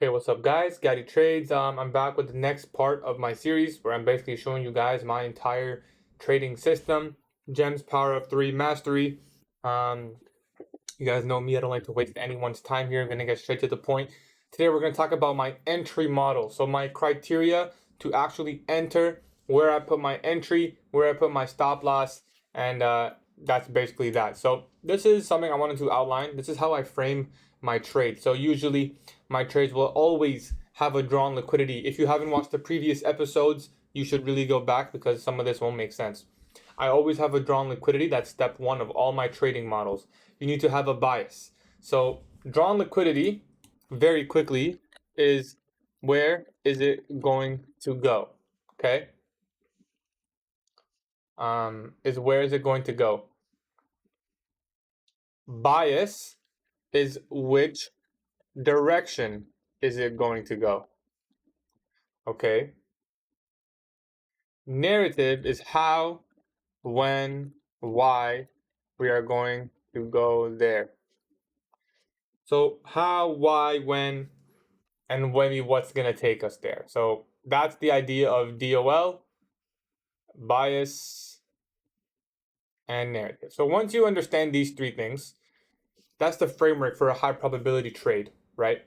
Okay, what's up guys? GatieTrades. I'm back with the next part of my series where I'm basically showing you guys my entire trading system, Gems Power of 3 Mastery. You guys know me, I don't like to waste anyone's time here. I'm gonna get straight to the point. Today we're gonna talk about my entry model. So my criteria to actually enter, where I put my entry, where I put my stop loss, and that's basically that. So this is something I wanted to outline. This is how I frame my trade. So usually my trades will always have a drawn liquidity. If you haven't watched the previous episodes, you should really go back because some of this won't make sense. I always have a drawn liquidity. That's step one of all my trading models. You need to have a bias. So drawn liquidity, very quickly, is where is it going to go? Okay. Is where is it going to go? Bias is which direction is it going to go? Okay. Narrative is how, when, why we are going to go there. So how, why, when, and maybe what's going to take us there. So that's the idea of DOL, bias, and narrative. So once you understand these three things, that's the framework for a high probability trade, right?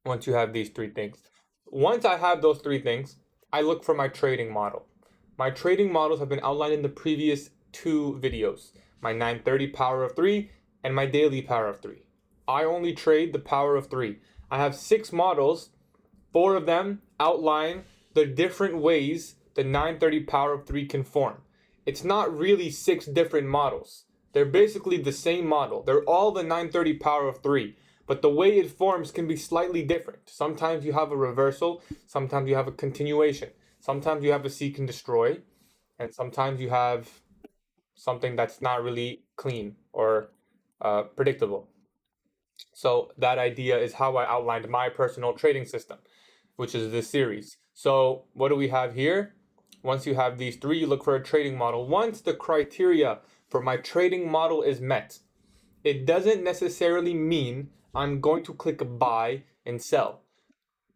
Once you have these three things. Once I have those three things, I look for my trading model. My trading models have been outlined in the previous two videos, my 930 power of 3 and my daily power of 3. I only trade the power of 3. I have 6 models, 4 of them outline the different ways the 930 power of 3 can form. It's not really 6 different models. They're basically the same model. They're all the 930 power of 3. But the way it forms can be slightly different. Sometimes you have a reversal, sometimes you have a continuation, sometimes you have a seek and destroy, and sometimes you have something that's not really clean or predictable. So that idea is how I outlined my personal trading system, which is this series. So what do we have here? Once you have these three, you look for a trading model. Once the criteria for my trading model is met, it doesn't necessarily mean I'm going to click buy and sell.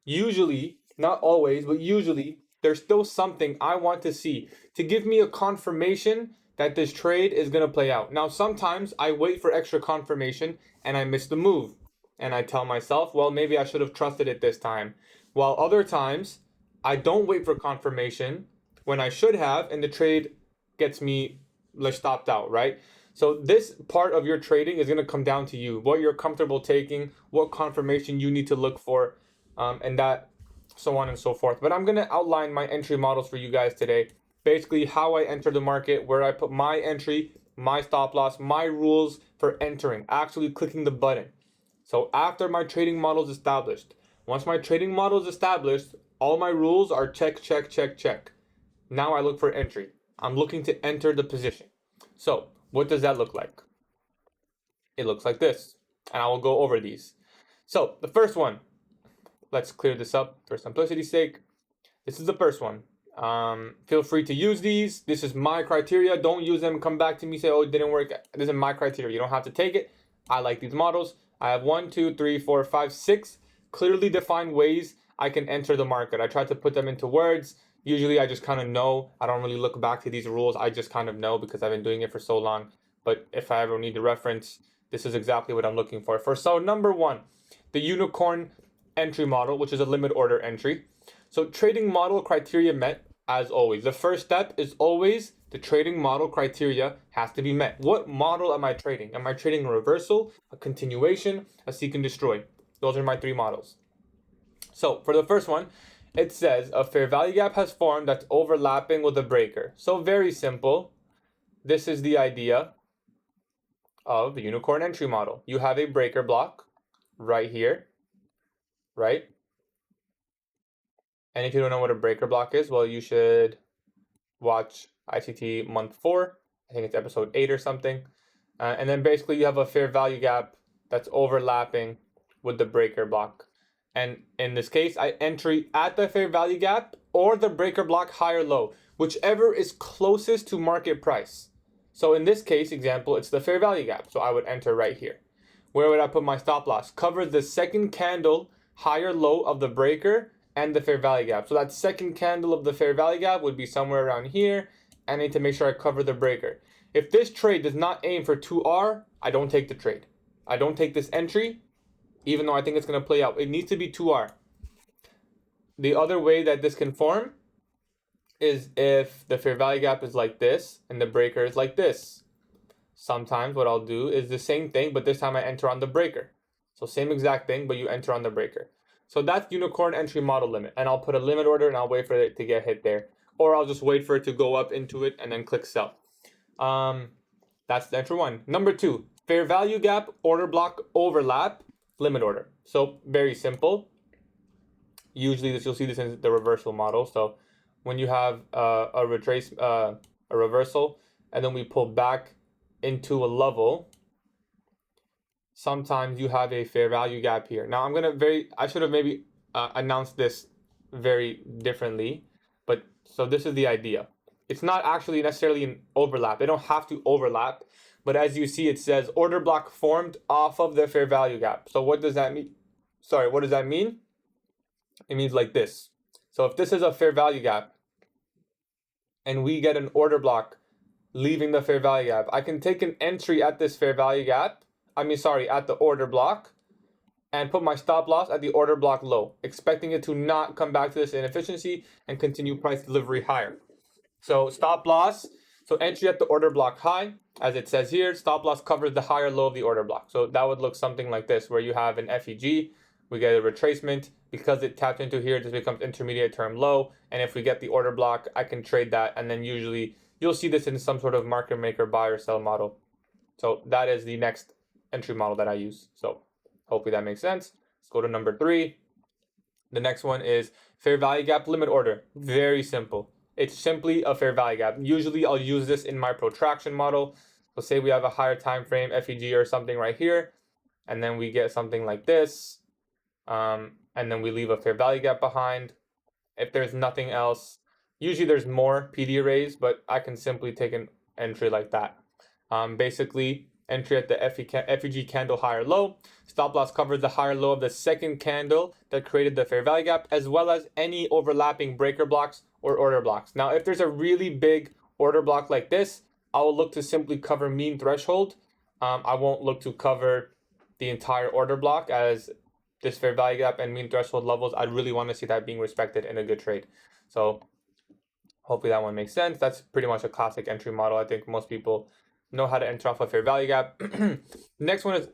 Usually, not always, but usually, there's still something I want to see to give me a confirmation that this trade is going to play out. Now, sometimes I wait for extra confirmation and I miss the move. And I tell myself, well, maybe I should have trusted it this time. While other times, I don't wait for confirmation when I should have, and the trade gets me stopped out, right? So this part of your trading is going to come down to you, what you're comfortable taking, what confirmation you need to look for, and that so on and so forth. But I'm going to outline my entry models for you guys today. Basically how I enter the market, where I put my entry, my stop loss, my rules for entering, actually clicking the button. So after my trading model is established, once my trading model is established, all my rules are check, check, check, check. Now I look for entry. I'm looking to enter the position. So what does that look like? It looks like this, and I will go over these. So the first one, let's clear this up for simplicity's sake. This is the first one. Feel free to use these. This is my criteria. Don't use them. Come back to me, say, oh, it didn't work. This is my criteria. You don't have to take it. I like these models. I have 1, 2, 3, 4, 5, 6 clearly defined ways I can enter the market. I try to put them into words. Usually I just kind of know. I don't really look back to these rules. I just kind of know because I've been doing it for so long. But if I ever need the reference, this is exactly what I'm looking for. So number 1, the unicorn entry model, which is a limit order entry. So trading model criteria met, as always. The first step is always the trading model criteria has to be met. What model am I trading? Am I trading a reversal, a continuation, a seek and destroy? Those are my 3 models. So for the first one, it says a fair value gap has formed that's overlapping with a breaker. So very simple. This is the idea of the unicorn entry model. You have a breaker block right here, right? And if you don't know what a breaker block is, well, you should watch ICT month 4. I think it's episode 8 or something. And then basically you have a fair value gap that's overlapping with the breaker block. And in this case, I entry at the fair value gap or the breaker block high or low, whichever is closest to market price. So in this case, example, it's the fair value gap. So I would enter right here. Where would I put my stop loss? Cover the second candle higher low of the breaker and the fair value gap. So that second candle of the fair value gap would be somewhere around here. I need to make sure I cover the breaker. If this trade does not aim for 2R, I don't take the trade. I don't take this entry, even though I think it's going to play out. It needs to be 2R. The other way that this can form is if the fair value gap is like this and the breaker is like this. Sometimes what I'll do is the same thing, but this time I enter on the breaker. So same exact thing, but you enter on the breaker. So that's unicorn entry model limit. And I'll put a limit order and I'll wait for it to get hit there. Or I'll just wait for it to go up into it and then click sell. That's the entry one. Number two, fair value gap, order block overlap, limit order. So very simple. Usually you'll see this in the reversal model. So when you have a reversal, and then we pull back into a level, sometimes you have a fair value gap here. Now I should have maybe announced this very differently, but so this is the idea. It's not actually necessarily an overlap. They don't have to overlap, but as you see, it says order block formed off of the fair value gap. So what does that mean? Sorry, what does that mean? It means like this. So if this is a fair value gap and we get an order block leaving the fair value gap, I can take an entry at this fair value gap, at the order block, and put my stop loss at the order block low, expecting it to not come back to this inefficiency and continue price delivery higher. So stop loss, so entry at the order block high, as it says here, stop loss covers the higher low of the order block. So that would look something like this, where you have an FEG, we get a retracement, because it tapped into here, this becomes intermediate term low, and if we get the order block, I can trade that, and then usually you'll see this in some sort of market maker buy or sell model. So that is the next entry model that I use. So hopefully that makes sense. Let's go to number 3. The next one is fair value gap limit order. Very simple. It's simply a fair value gap. Usually I'll use this in my protraction model. So say we have a higher time frame FEG or something right here, and then we get something like this, and then we leave a fair value gap behind. If there's nothing else, usually there's more PD arrays, but I can simply take an entry like that. Basically, entry at the FEG candle higher low. Stop loss covers the higher low of the second candle that created the fair value gap, as well as any overlapping breaker blocks or order blocks. Now, if there's a really big order block like this, I will look to simply cover mean threshold. I won't look to cover the entire order block, as this fair value gap and mean threshold levels, I really want to see that being respected in a good trade. So hopefully that one makes sense. That's pretty much a classic entry model. I think most people know how to enter off a fair value gap. Next one is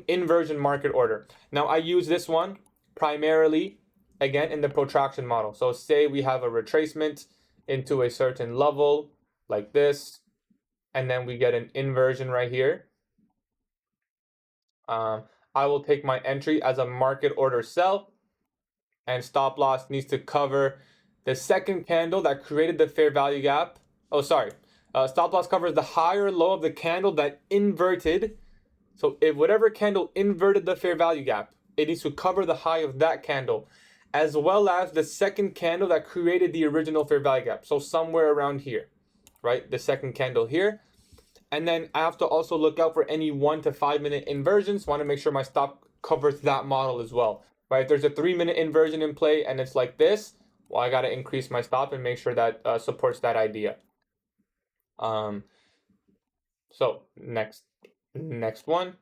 inversion market order. Now I use this one primarily, again, in the protraction model. So say we have a retracement into a certain level like this, and then we get an inversion right here. I will take my entry as a market order sell, and stop loss needs to cover the second candle that created the fair value gap. Stop loss covers the higher low of the candle that inverted. So if whatever candle inverted the fair value gap, it needs to cover the high of that candle, as well as the second candle that created the original fair value gap. So somewhere around here, right? The second candle here. And then I have to also look out for any 1 to 5 minute inversions. Want to make sure my stop covers that model as well, right? If there's a 3-minute inversion in play and it's like this, well, I got to increase my stop and make sure that supports that idea. So next one,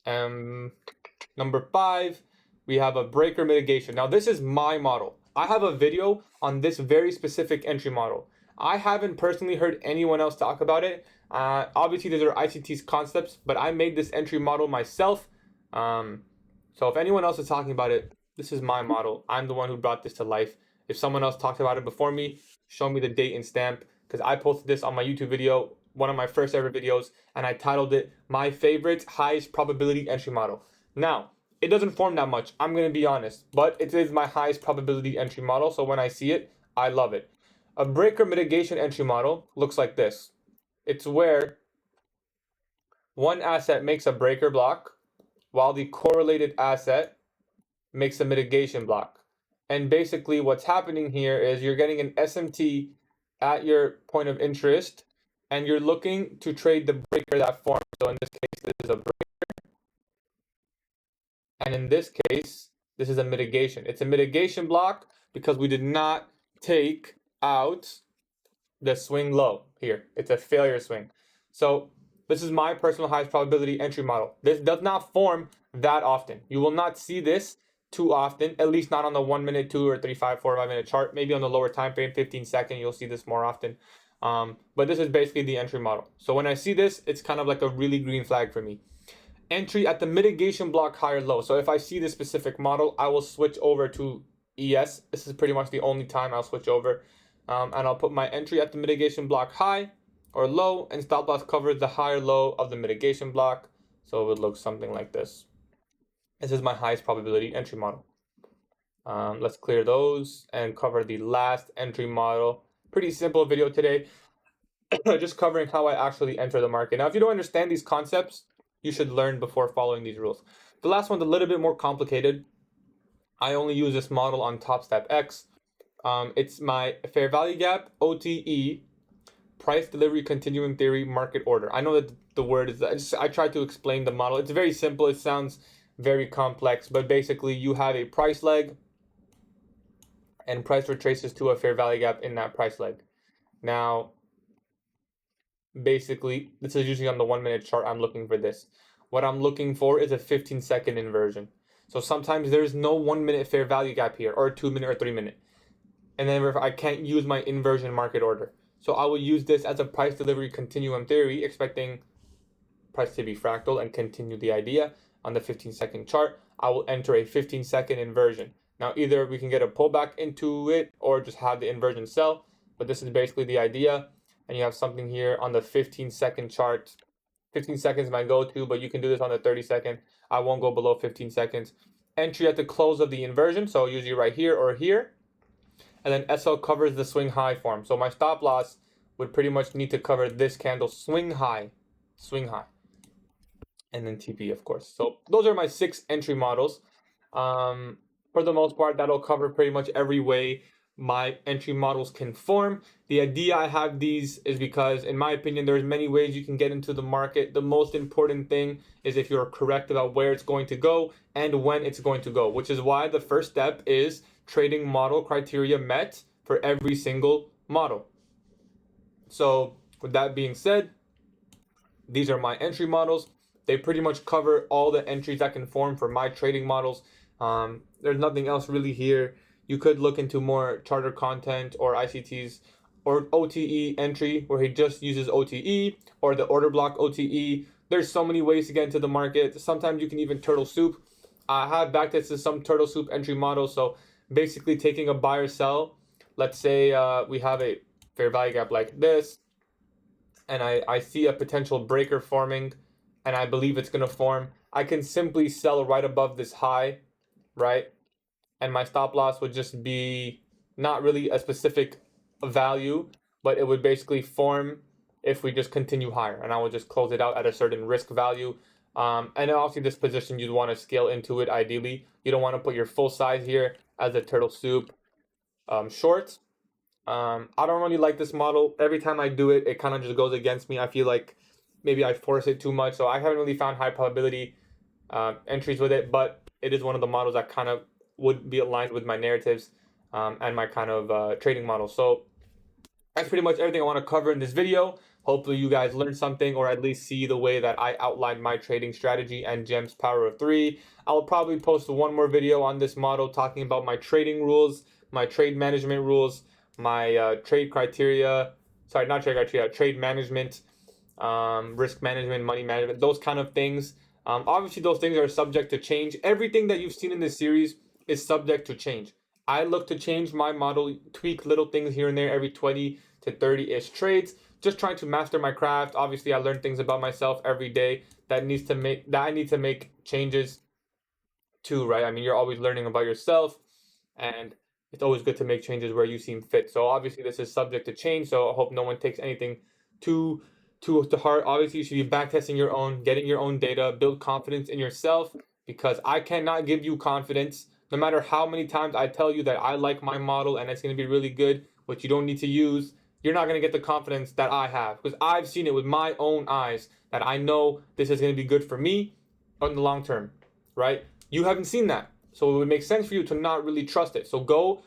number 5, we have a breaker mitigation. Now this is my model. I have a video on this very specific entry model. I haven't personally heard anyone else talk about it. Obviously these are ICT's concepts, but I made this entry model myself. So if anyone else is talking about it, this is my model. I'm the one who brought this to life. If someone else talked about it before me, show me the date and stamp, because I posted this on my YouTube video, one of my first ever videos, and I titled it My Favorite Highest Probability Entry Model. Now, it doesn't form that much, I'm going to be honest, but it is my highest probability entry model, so when I see it, I love it. A breaker mitigation entry model looks like this. It's where one asset makes a breaker block while the correlated asset makes a mitigation block. And basically what's happening here is you're getting an SMT at your point of interest, and you're looking to trade the breaker that forms. So in this case, this is a breaker. And in this case, This is a mitigation. It's a mitigation block because we did not take out the swing low here. It's a failure swing. So this is my personal highest probability entry model. This does not form that often. You will not see this too often, at least not on the 1 minute, 2 or 3, 5, 4, 5 minute chart. Maybe on the lower time frame, 15-second, you'll see this more often. But this is basically the entry model. So when I see this, it's kind of like a really green flag for me. Entry at the mitigation block high or low. So if I see this specific model, I will switch over to ES. This is pretty much the only time I'll switch over. And I'll put my entry at the mitigation block high or low, and stop loss covers the high or low of the mitigation block. So it would look something like this. This is my highest probability entry model. Let's clear those and cover the last entry model. Pretty simple video today, just covering how I actually enter the market. Now, if you don't understand these concepts, you should learn before following these rules. The last one's a little bit more complicated. I only use this model on Top Step X. It's my fair value gap, OTE, price delivery continuum theory, market order. I know that the word is, I tried to explain the model. It's very simple. It sounds very complex, but basically you have a price leg and price retraces to a fair value gap in that price leg. Now, basically, this is usually on the 1 minute chart. I'm looking for this. What I'm looking for is a 15-second inversion. So sometimes there's no 1 minute fair value gap here, or a 2 minute or 3 minute. And then I can't use my inversion market order. So I will use this as a price delivery continuum theory, expecting price to be fractal and continue the idea on the 15-second chart. I will enter a 15-second inversion. Now, either we can get a pullback into it or just have the inversion sell, but this is basically the idea. And you have something here on the 15-second chart. 15 seconds is my go-to, but you can do this on the 30-second. I won't go below 15 seconds. Entry at the close of the inversion, so usually right here or here. And then SL covers the swing high form. So my stop loss would pretty much need to cover this candle swing high. And then TP, of course. So those are my 6 entry models. For the most part, that'll cover pretty much every way my entry models can form. The idea I have these is because, in my opinion, there's many ways you can get into the market. The most important thing is if you're correct about where it's going to go and when it's going to go, which is why the first step is trading model criteria met for every single model. So with that being said, these are my entry models. They pretty much cover all the entries that can form for my trading models. There's nothing else really here. You could look into more charter content or ICTs or OTE entry where he just uses OTE, or the order block OTE. There's so many ways to get into the market. Sometimes you can even turtle soup. I have backtested some turtle soup entry models. So basically taking a buy or sell. Let's say we have a fair value gap like this, and I see a potential breaker forming, and I believe it's going to form. I can simply sell right above this high, right? And my stop loss would just be not really a specific value, but it would basically form if we just continue higher, and I would just close it out at a certain risk value. And obviously this position, you'd want to scale into it ideally. You don't want to put your full size here as a turtle soup short. I don't really like this model. Every time I do it, it kind of just goes against me. I feel like maybe I force it too much, so I haven't really found high probability entries with it, but it is one of the models that kind of would be aligned with my narratives and my kind of trading model. So that's pretty much everything I want to cover in this video. Hopefully you guys learned something, or at least see the way that I outlined my trading strategy and GEM's power of 3. I'll probably post one more video on this model talking about my trading rules, my trade management rules, my trade criteria, sorry, not trade criteria, trade management, risk management, money management, those kind of things. Obviously those things are subject to change. Everything that you've seen in this series is subject to change. I look to change my model, tweak little things here and there every 20 to 30-ish trades, just trying to master my craft. Obviously, I learn things about myself every day that I need to make changes to, right? I mean, you're always learning about yourself, and it's always good to make changes where you seem fit. So obviously this is subject to change, so I hope no one takes anything too to heart. Obviously, you should be backtesting your own, getting your own data, build confidence in yourself, because I cannot give you confidence no matter how many times I tell you that I like my model and it's going to be really good, which you don't need to use. You're not going to get the confidence that I have, because I've seen it with my own eyes that I know this is going to be good for me in the long term, right? You haven't seen that. So it would make sense for you to not really trust it. So go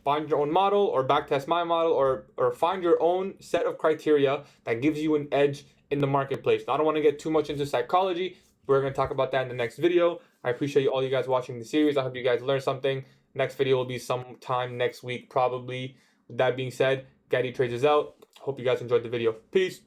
find your own model or backtest my model, or find your own set of criteria that gives you an edge in the marketplace. Now, I don't want to get too much into psychology. We're going to talk about that in the next video. I appreciate all you guys watching the series. I hope you guys learned something. Next video will be sometime next week, probably. With that being said, GatieTrades is out. Hope you guys enjoyed the video. Peace.